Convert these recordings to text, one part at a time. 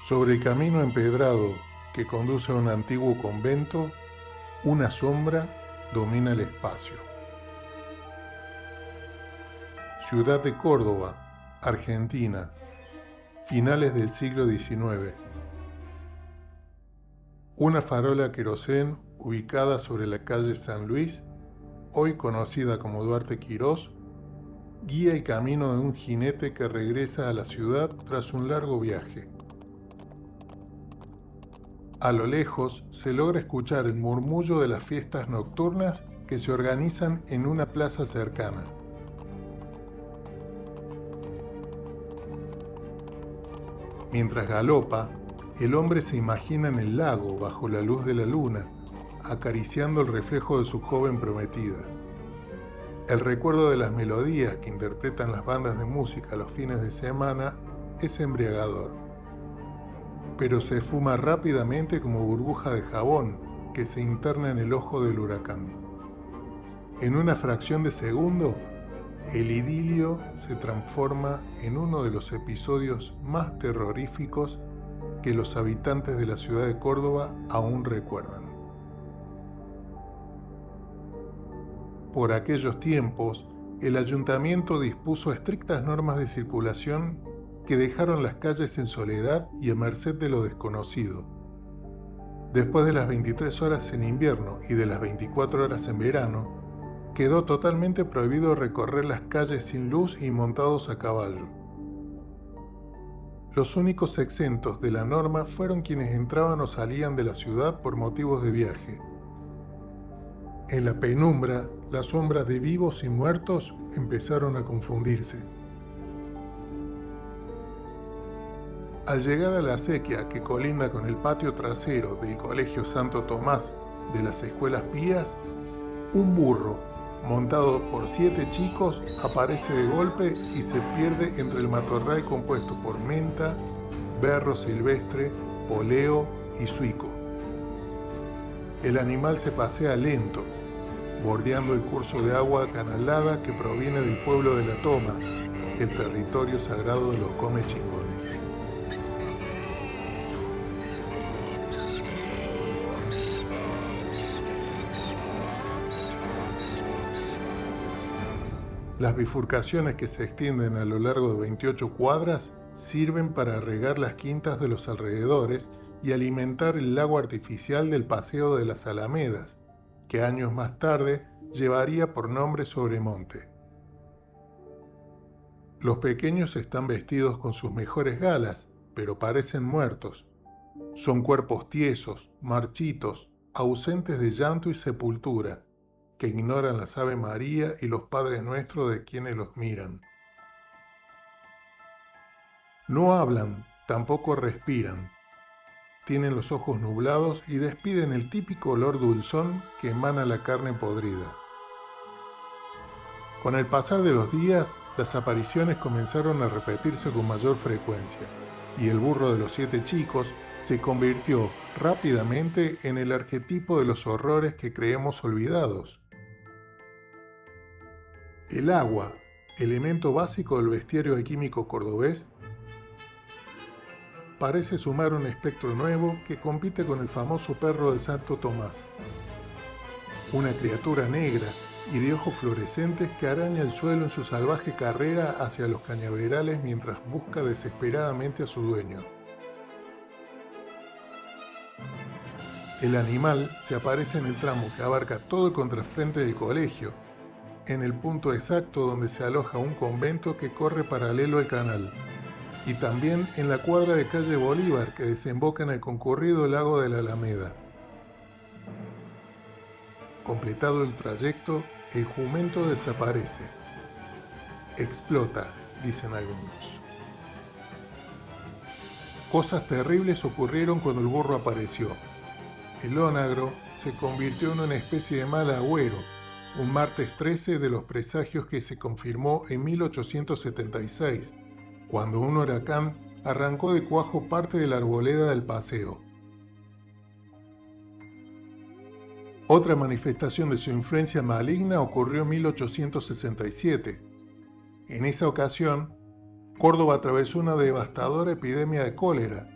Sobre el camino empedrado que conduce a un antiguo convento, una sombra domina el espacio. Ciudad de Córdoba, Argentina, finales del siglo XIX. Una farola querosén ubicada sobre la calle San Luis, hoy conocida como Duarte Quirós, guía el camino de un jinete que regresa a la ciudad tras un largo viaje. A lo lejos se logra escuchar el murmullo de las fiestas nocturnas que se organizan en una plaza cercana. Mientras galopa, el hombre se imagina en el lago bajo la luz de la luna, acariciando el reflejo de su joven prometida. El recuerdo de las melodías que interpretan las bandas de música los fines de semana es embriagador, pero se esfuma rápidamente como burbuja de jabón que se interna en el ojo del huracán. En una fracción de segundo, el idilio se transforma en uno de los episodios más terroríficos que los habitantes de la ciudad de Córdoba aún recuerdan. Por aquellos tiempos, el ayuntamiento dispuso estrictas normas de circulación que dejaron las calles en soledad y a merced de lo desconocido. Después de las 23 horas en invierno y de las 24 horas en verano, quedó totalmente prohibido recorrer las calles sin luz y montados a caballo. Los únicos exentos de la norma fueron quienes entraban o salían de la ciudad por motivos de viaje. En la penumbra, las sombras de vivos y muertos empezaron a confundirse. Al llegar a la acequia que colinda con el patio trasero del Colegio Santo Tomás de las Escuelas Pías, un burro, montado por 7 chicos, aparece de golpe y se pierde entre el matorral compuesto por menta, berro silvestre, poleo y suico. El animal se pasea lento, bordeando el curso de agua acanalada que proviene del pueblo de La Toma, el territorio sagrado de los Comechingones. Las bifurcaciones que se extienden a lo largo de 28 cuadras sirven para regar las quintas de los alrededores y alimentar el lago artificial del Paseo de las Alamedas, que años más tarde llevaría por nombre Sobremonte. Los pequeños están vestidos con sus mejores galas, pero parecen muertos. Son cuerpos tiesos, marchitos, ausentes de llanto y sepultura, que ignoran las Ave María y los Padres Nuestros de quienes los miran. No hablan, tampoco respiran. Tienen los ojos nublados y despiden el típico olor dulzón que emana la carne podrida. Con el pasar de los días, las apariciones comenzaron a repetirse con mayor frecuencia, y el burro de los 7 chicos se convirtió rápidamente en el arquetipo de los horrores que creemos olvidados. El agua, elemento básico del bestiario alquímico cordobés, parece sumar un espectro nuevo que compite con el famoso perro de Santo Tomás. Una criatura negra y de ojos fluorescentes que araña el suelo en su salvaje carrera hacia los cañaverales mientras busca desesperadamente a su dueño. El animal se aparece en el tramo que abarca todo el contrafrente del colegio, en el punto exacto donde se aloja un convento que corre paralelo al canal, y también en la cuadra de calle Bolívar que desemboca en el concurrido lago de la Alameda. Completado el trayecto, el jumento desaparece. Explota, dicen algunos. Cosas terribles ocurrieron cuando el burro apareció. El onagro se convirtió en una especie de mal agüero, un martes 13 de los presagios que se confirmó en 1876, cuando un huracán arrancó de cuajo parte de la arboleda del paseo. Otra manifestación de su influencia maligna ocurrió en 1867. En esa ocasión, Córdoba atravesó una devastadora epidemia de cólera,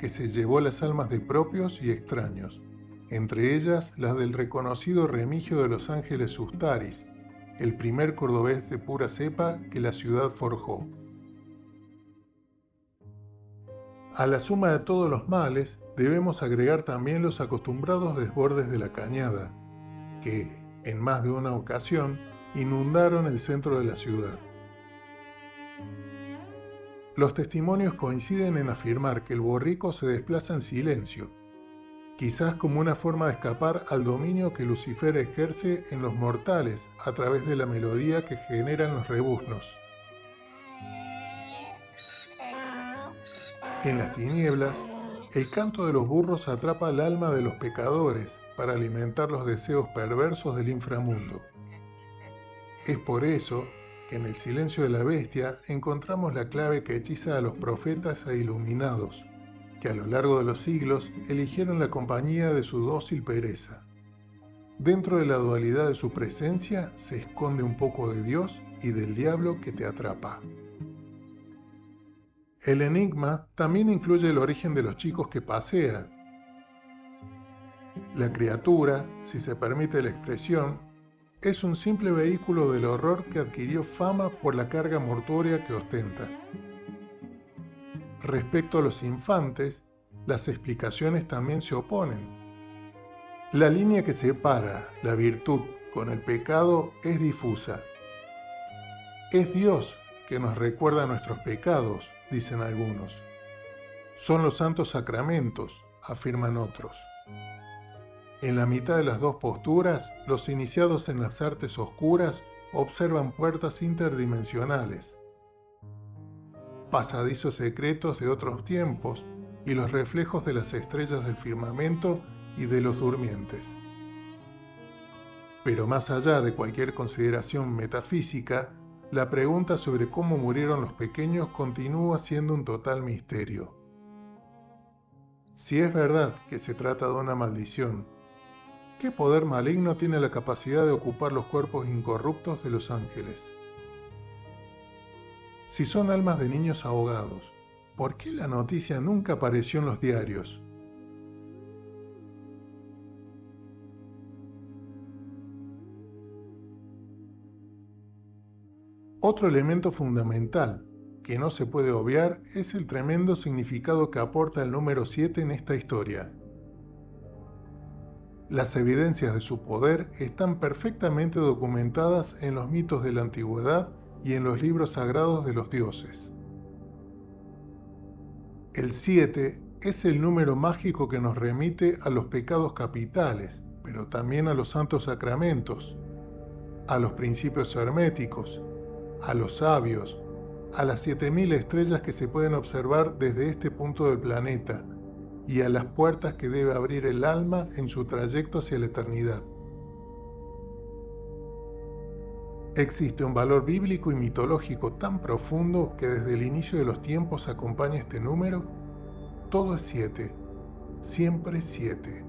que se llevó las almas de propios y extraños, entre ellas las del reconocido Remigio de los Ángeles Sustaris, el primer cordobés de pura cepa que la ciudad forjó. A la suma de todos los males debemos agregar también los acostumbrados desbordes de la cañada, que, en más de una ocasión, inundaron el centro de la ciudad. Los testimonios coinciden en afirmar que el borrico se desplaza en silencio, quizás como una forma de escapar al dominio que Lucifer ejerce en los mortales a través de la melodía que generan los rebuznos. En las tinieblas, el canto de los burros atrapa el alma de los pecadores para alimentar los deseos perversos del inframundo. Es por eso que en el silencio de la bestia encontramos la clave que hechiza a los profetas e iluminados, que a lo largo de los siglos eligieron la compañía de su dócil pereza. Dentro de la dualidad de su presencia se esconde un poco de Dios y del diablo que te atrapa. El enigma también incluye el origen de los chicos que pasean. La criatura, si se permite la expresión, es un simple vehículo del horror que adquirió fama por la carga mortuoria que ostenta. Respecto a los infantes, las explicaciones también se oponen. La línea que separa la virtud con el pecado es difusa. Es Dios que nos recuerda nuestros pecados, dicen algunos. Son los santos sacramentos, afirman otros. En la mitad de las dos posturas, los iniciados en las artes oscuras observan puertas interdimensionales, pasadizos secretos de otros tiempos y los reflejos de las estrellas del firmamento y de los durmientes. Pero más allá de cualquier consideración metafísica, la pregunta sobre cómo murieron los pequeños continúa siendo un total misterio. Si es verdad que se trata de una maldición, ¿qué poder maligno tiene la capacidad de ocupar los cuerpos incorruptos de los ángeles? Si son almas de niños ahogados, ¿por qué la noticia nunca apareció en los diarios? Otro elemento fundamental que no se puede obviar es el tremendo significado que aporta el número 7 en esta historia. Las evidencias de su poder están perfectamente documentadas en los mitos de la antigüedad y en los libros sagrados de los dioses. El 7 es el número mágico que nos remite a los pecados capitales, pero también a los santos sacramentos, a los principios herméticos, a los sabios, a las 7000 estrellas que se pueden observar desde este punto del planeta y a las puertas que debe abrir el alma en su trayecto hacia la eternidad. Existe un valor bíblico y mitológico tan profundo que desde el inicio de los tiempos acompaña este número. Todo es 7, siempre 7.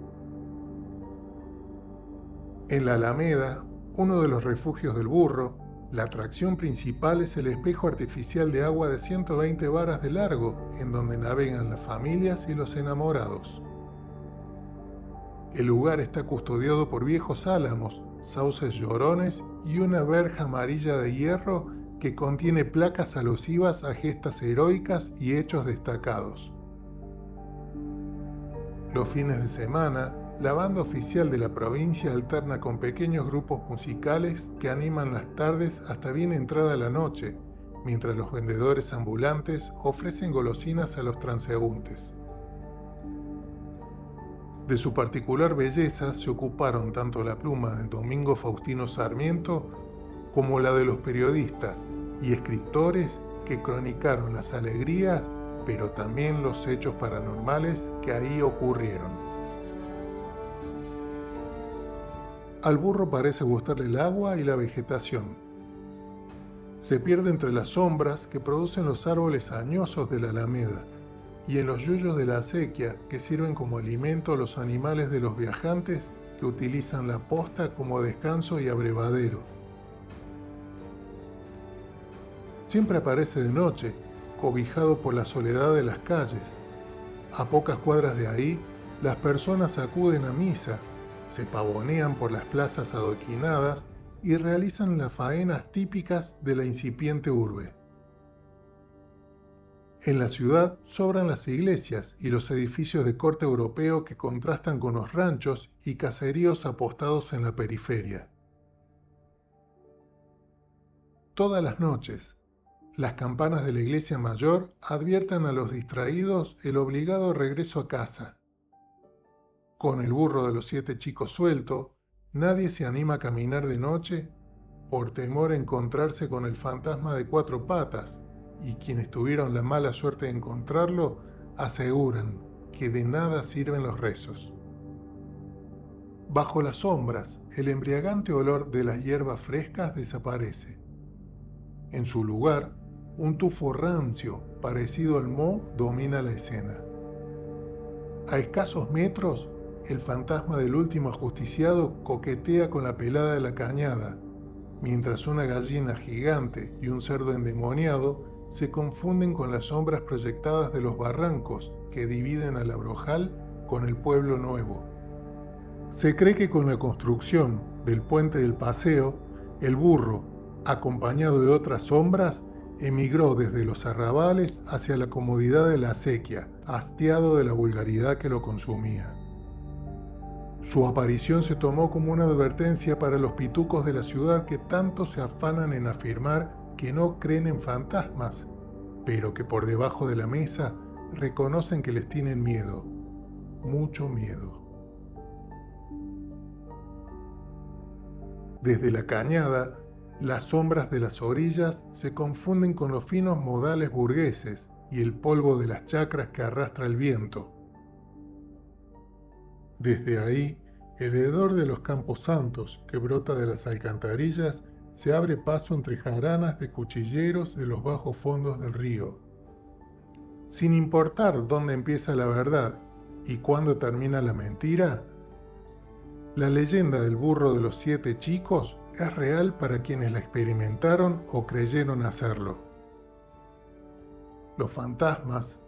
En la Alameda, uno de los refugios del burro, la atracción principal es el espejo artificial de agua de 120 varas de largo, en donde navegan las familias y los enamorados. El lugar está custodiado por viejos álamos, sauces llorones y una verja amarilla de hierro que contiene placas alusivas a gestas heroicas y hechos destacados. Los fines de semana, la banda oficial de la provincia alterna con pequeños grupos musicales que animan las tardes hasta bien entrada la noche, mientras los vendedores ambulantes ofrecen golosinas a los transeúntes. De su particular belleza se ocuparon tanto la pluma de Domingo Faustino Sarmiento como la de los periodistas y escritores que cronicaron las alegrías, pero también los hechos paranormales que ahí ocurrieron. Al burro parece gustarle el agua y la vegetación. Se pierde entre las sombras que producen los árboles añosos de la Alameda y en los yuyos de la acequia que sirven como alimento a los animales de los viajantes que utilizan la posta como descanso y abrevadero. Siempre aparece de noche, cobijado por la soledad de las calles, A pocas cuadras de ahí, las personas acuden a misa, se pavonean por las plazas adoquinadas y realizan las faenas típicas de la incipiente urbe. En la ciudad sobran las iglesias y los edificios de corte europeo que contrastan con los ranchos y caseríos apostados en la periferia. Todas las noches, las campanas de la iglesia mayor advierten a los distraídos el obligado regreso a casa. Con el burro de los 7 chicos suelto, nadie se anima a caminar de noche por temor a encontrarse con el fantasma de 4 patas, y quienes tuvieron la mala suerte de encontrarlo aseguran que de nada sirven los rezos. Bajo las sombras, el embriagante olor de las hierbas frescas desaparece. En su lugar, un tufo rancio, parecido al moho, domina la escena. A escasos metros, el fantasma del último ajusticiado coquetea con la pelada de la cañada, mientras una gallina gigante y un cerdo endemoniado se confunden con las sombras proyectadas de los barrancos que dividen a La Brojal con el pueblo nuevo. Se cree que con la construcción del puente del paseo, el burro, acompañado de otras sombras, emigró desde los arrabales hacia la comodidad de la acequia, hastiado de la vulgaridad que lo consumía. Su aparición se tomó como una advertencia para los pitucos de la ciudad que tanto se afanan en afirmar que no creen en fantasmas, pero que por debajo de la mesa reconocen que les tienen miedo, mucho miedo. Desde la cañada, las sombras de las orillas se confunden con los finos modales burgueses y el polvo de las chacras que arrastra el viento. Desde ahí, el hedor de los campos santos que brota de las alcantarillas se abre paso entre jaranas de cuchilleros de los bajos fondos del río. Sin importar dónde empieza la verdad y cuándo termina la mentira, la leyenda del burro de los 7 chicos es real para quienes la experimentaron o creyeron hacerlo. Los fantasmas,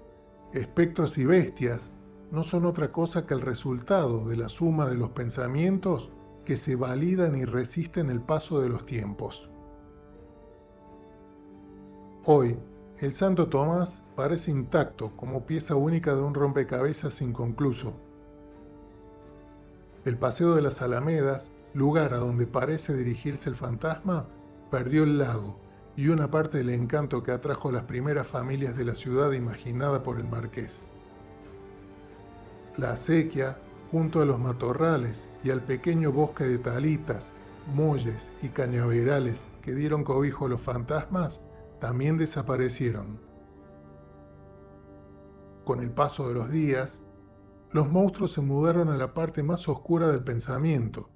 espectros y bestias no son otra cosa que el resultado de la suma de los pensamientos que se validan y resisten el paso de los tiempos. Hoy, el Santo Tomás parece intacto como pieza única de un rompecabezas inconcluso. El Paseo de las Alamedas, lugar a donde parece dirigirse el fantasma, perdió el lago y una parte del encanto que atrajo a las primeras familias de la ciudad imaginada por el marqués. La acequia, junto a los matorrales y al pequeño bosque de talitas, molles y cañaverales que dieron cobijo a los fantasmas, también desaparecieron. Con el paso de los días, los monstruos se mudaron a la parte más oscura del pensamiento,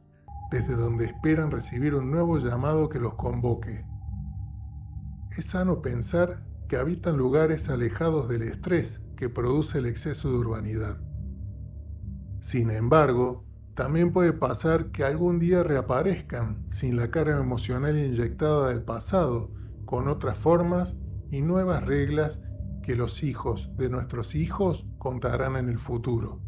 desde donde esperan recibir un nuevo llamado que los convoque. Es sano pensar que habitan lugares alejados del estrés que produce el exceso de urbanidad. Sin embargo, también puede pasar que algún día reaparezcan sin la carga emocional inyectada del pasado, con otras formas y nuevas reglas que los hijos de nuestros hijos contarán en el futuro.